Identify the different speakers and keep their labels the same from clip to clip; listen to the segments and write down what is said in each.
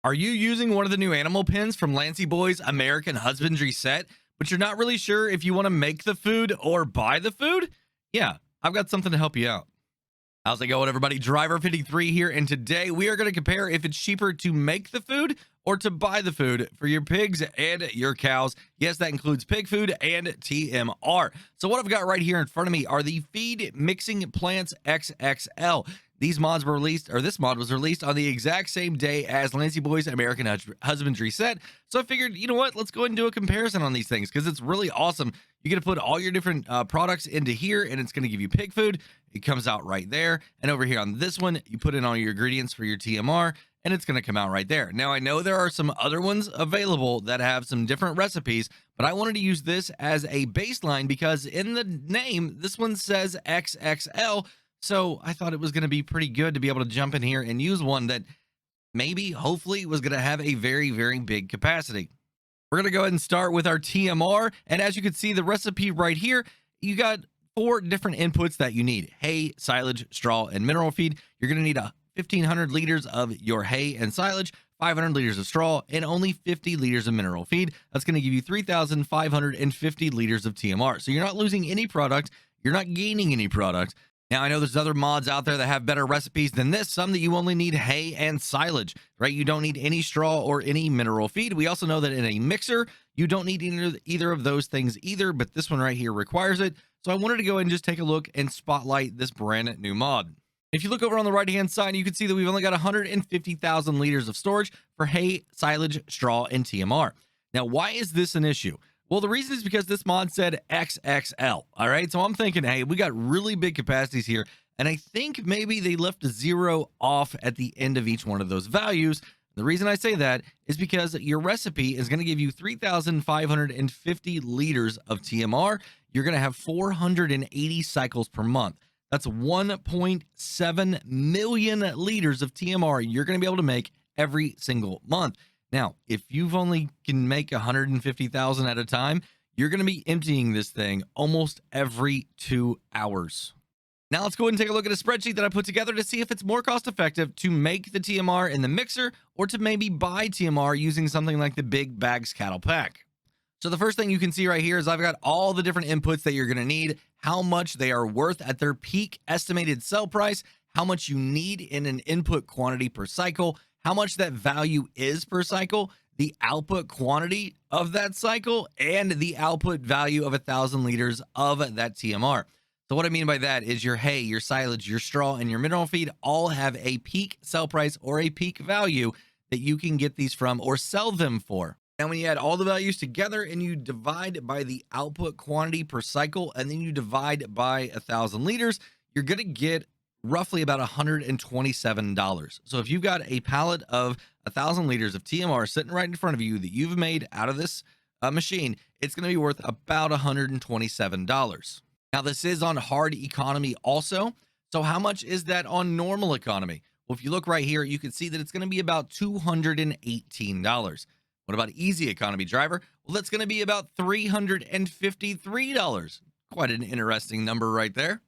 Speaker 1: Are you using one of the new animal pens from Lancy Boy's American Husbandry set, but you're not really sure if you want to make the food or buy the food? Yeah, I've got something to help you out. How's it going, everybody? Driver 53 here, and today we are going to compare if it's cheaper to make the food or to buy the food for your pigs and your cows. Yes, that includes pig food and TMR. So what I've got right here in front of me are the Feed Mixing Plants XXL. These mods were released, or this mod was released on the exact same day as Lancy Boy's American Husbandry set. So I figured, you know what? Let's go ahead and do a comparison on these things because it's really awesome. You get to put all your different products into here, and it's going to give you pig food. It comes out right there. And over here on this one, you put in all your ingredients for your TMR, and it's going to come out right there. Now, I know there are some other ones available that have some different recipes, but I wanted to use this as a baseline because in the name, this one says XXL. So I thought it was going to be pretty good to be able to jump in here and use one that maybe, hopefully, was going to have a very, very big capacity. We're going to go ahead and start with our TMR. And as you can see, the recipe right here, you got 4 different inputs that you need: hay, silage, straw, and mineral feed. You're going to need 1,500 liters of your hay and silage, 500 liters of straw, and only 50 liters of mineral feed. That's going to give you 3,550 liters of TMR. So you're not losing any product. You're not gaining any product. Now, I know there's other mods out there that have better recipes than this, some that you only need hay and silage, right? You don't need any straw or any mineral feed. We also know that in a mixer, you don't need either of those things either, but this one right here requires it. So I wanted to go ahead and just take a look and spotlight this brand new mod. If you look over on the right-hand side, you can see that we've only got 150,000 liters of storage for hay, silage, straw, and TMR. Now, why is this an issue? Well, the reason is because this mod said XXL. All right. So I'm thinking, hey, we got really big capacities here. And I think maybe they left a 0 off at the end of each one of those values. The reason I say that is because your recipe is going to give you 3,550 liters of TMR. You're going to have 480 cycles per month. That's 1.7 million liters of TMR you're going to be able to make every single month. Now, if you've only can make 150,000 at a time, you're going to be emptying this thing almost every 2 hours. Now let's go ahead and take a look at a spreadsheet that I put together to see if it's more cost effective to make the TMR in the mixer or to maybe buy TMR using something like the Big Bags Cattle Pack. So the first thing you can see right here is I've got all the different inputs that you're going to need, how much they are worth at their peak estimated sell price, how much you need in an input quantity per cycle, how much that value is per cycle, the output quantity of that cycle, and the output value of 1,000 liters of that TMR. So what I mean by that is your hay, your silage, your straw, and your mineral feed all have a peak sell price or a peak value that you can get these from or sell them for. Now, when you add all the values together and you divide by the output quantity per cycle, and then you divide by 1,000 liters, you're going to get roughly about $127. So if you've got a pallet of 1,000 liters of TMR sitting right in front of you that you've made out of this machine, it's going to be worth about $127. Now, this is on hard economy also. So how much is that on normal economy? Well, if you look right here, you can see that it's going to be about $218. What about easy economy, driver? Well, that's going to be about $353. Quite an interesting number right there.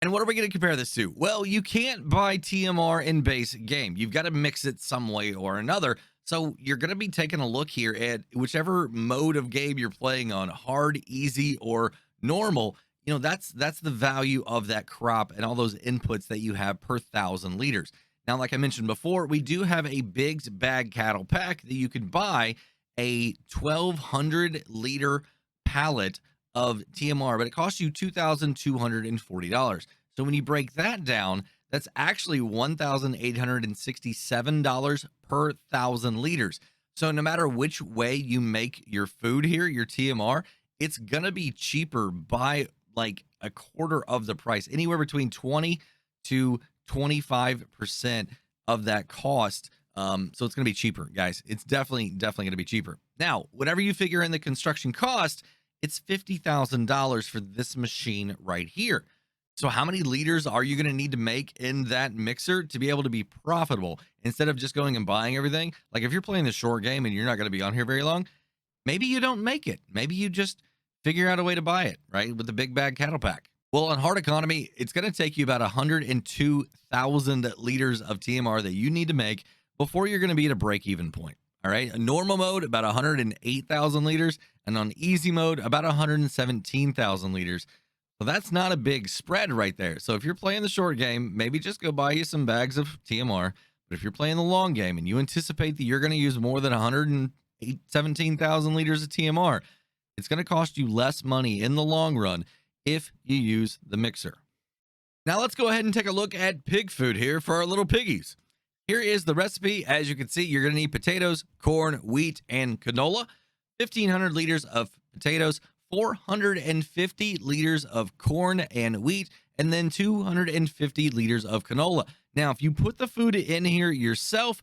Speaker 1: And what are we going to compare this to? Well, you can't buy TMR in base game. You've got to mix it some way or another. So you're going to be taking a look here at whichever mode of game you're playing on, hard, easy, or normal. You know, that's the value of that crop and all those inputs that you have per 1,000 liters. Now, like I mentioned before, we do have a Big's Bag Cattle Pack that you can buy a 1,200 liter pallet of TMR, but it costs you $2,240. So when you break that down, that's actually $1,867 per 1,000 liters. So no matter which way you make your food here, your TMR, it's going to be cheaper by like a quarter of the price, anywhere between 20 to 25% of that cost. So it's going to be cheaper, guys. It's definitely going to be cheaper. Now, whenever you figure in the construction cost, it's $50,000 for this machine right here. So how many liters are you going to need to make in that mixer to be able to be profitable instead of just going and buying everything? Like if you're playing the short game and you're not going to be on here very long, maybe you don't make it. Maybe you just figure out a way to buy it, right? With the Big Bag Cattle Pack. Well, on hard economy, it's going to take you about 102,000 liters of TMR that you need to make before you're going to be at a break-even point. All right. A normal mode, about 108,000 liters, and on easy mode, about 117,000 liters. So that's not a big spread right there. So if you're playing the short game, maybe just go buy you some bags of TMR. But if you're playing the long game and you anticipate that you're going to use more than 117,000 liters of TMR, it's going to cost you less money in the long run if you use the mixer. Now let's go ahead and take a look at pig food here for our little piggies. Here is the recipe. As you can see, you're going to need potatoes, corn, wheat, and canola. 1,500 liters of potatoes, 450 liters of corn and wheat, and then 250 liters of canola. Now, if you put the food in here yourself,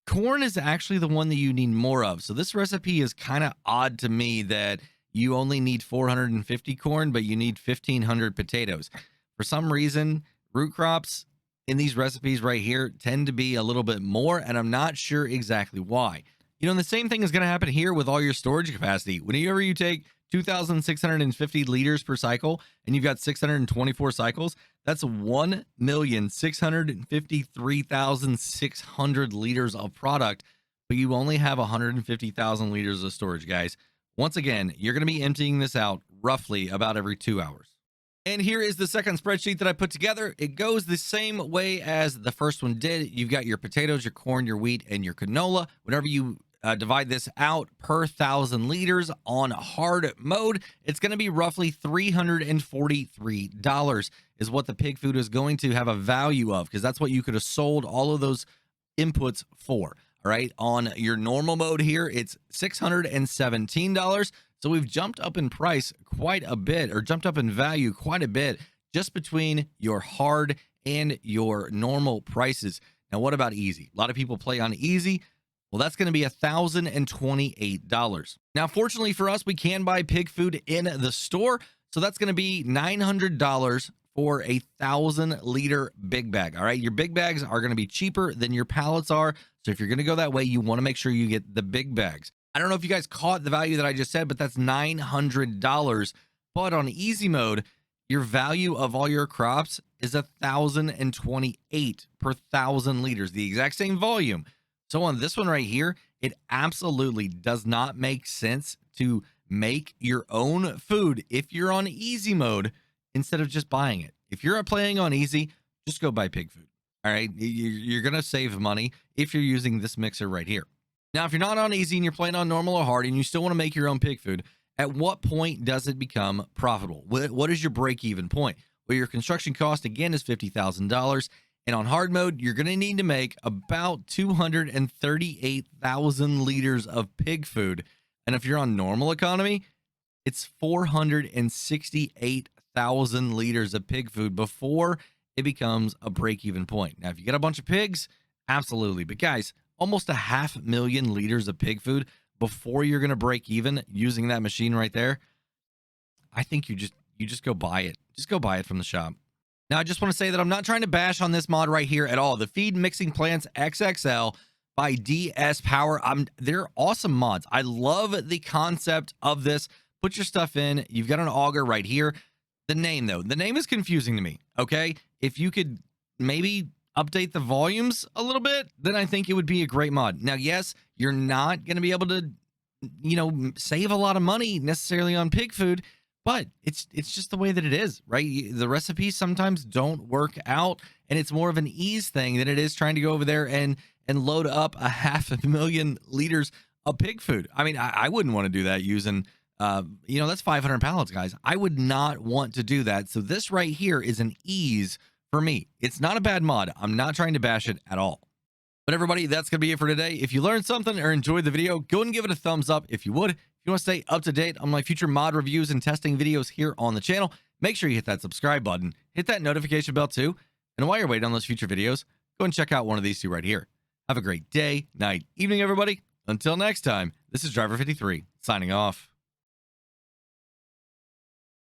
Speaker 1: corn is actually the one that you need more of. So this recipe is kind of odd to me that you only need 450 corn, but you need 1,500 potatoes. For some reason, root crops in these recipes right here tend to be a little bit more, and I'm not sure exactly why. You know, and the same thing is going to happen here with all your storage capacity. Whenever you take 2,650 liters per cycle and you've got 624 cycles, that's 1,653,600 liters of product, but you only have 150,000 liters of storage, guys. Once again, you're going to be emptying this out roughly about every 2 hours. And here is the second spreadsheet that I put together. It goes the same way as the first one did. You've got your potatoes, your corn, your wheat, and your canola. Whenever you divide this out per 1,000 liters on hard mode, it's going to be roughly $343 is what the pig food is going to have a value of, because that's what you could have sold all of those inputs for. All right. On your normal mode here, it's $617. So we've jumped up in price quite a bit, or jumped up in value quite a bit, just between your hard and your normal prices. Now, what about easy? A lot of people play on easy. Well, that's going to be $1,028. Now, fortunately for us, we can buy pig food in the store. So that's going to be $900 for a 1,000-liter big bag. All right. Your big bags are going to be cheaper than your pallets are. So if you're going to go that way, you want to make sure you get the big bags. I don't know if you guys caught the value that I just said, but that's $900. But on easy mode, your value of all your crops is 1,028 per 1,000 liters, the exact same volume. So on this one right here, it absolutely does not make sense to make your own food if you're on easy mode instead of just buying it. If you're playing on easy, just go buy pig food. All right. You're going to save money if you're using this mixer right here. Now, if you're not on easy and you're playing on normal or hard and you still want to make your own pig food, at what point does it become profitable? What is your break-even point? Well, your construction cost, again, is $50,000. And on hard mode, you're going to need to make about 238,000 liters of pig food. And if you're on normal economy, it's 468,000 liters of pig food before it becomes a break-even point. Now, if you get a bunch of pigs, absolutely. But guys, almost 500,000 liters of pig food before you're going to break even using that machine right there. I think you just go buy it. Just go buy it from the shop. Now, I just want to say that I'm not trying to bash on this mod right here at all. The Feed Mixing Plants XXL by DS Power. They're awesome mods. I love the concept of this. Put your stuff in. You've got an auger right here. The name, though, the name is confusing to me. Okay. If you could maybe update the volumes a little bit, then I think it would be a great mod. Now, yes, you're not going to be able to, save a lot of money necessarily on pig food, but it's just the way that it is, right? The recipes sometimes don't work out, and it's more of an ease thing than it is trying to go over there and load up 500,000 liters of pig food. I mean, I wouldn't want to do that using, that's 500 pallets, guys. I would not want to do that. So this right here is an ease for me. It's not a bad mod. I'm not trying to bash it at all. But everybody, that's going to be it for today. If you learned something or enjoyed the video, go and give it a thumbs up if you would. If you want to stay up to date on my future mod reviews and testing videos here on the channel, make sure you hit that subscribe button. Hit that notification bell too. And while you're waiting on those future videos, go and check out one of these two right here. Have a great day, night, evening, everybody. Until next time, this is Driver53 signing off.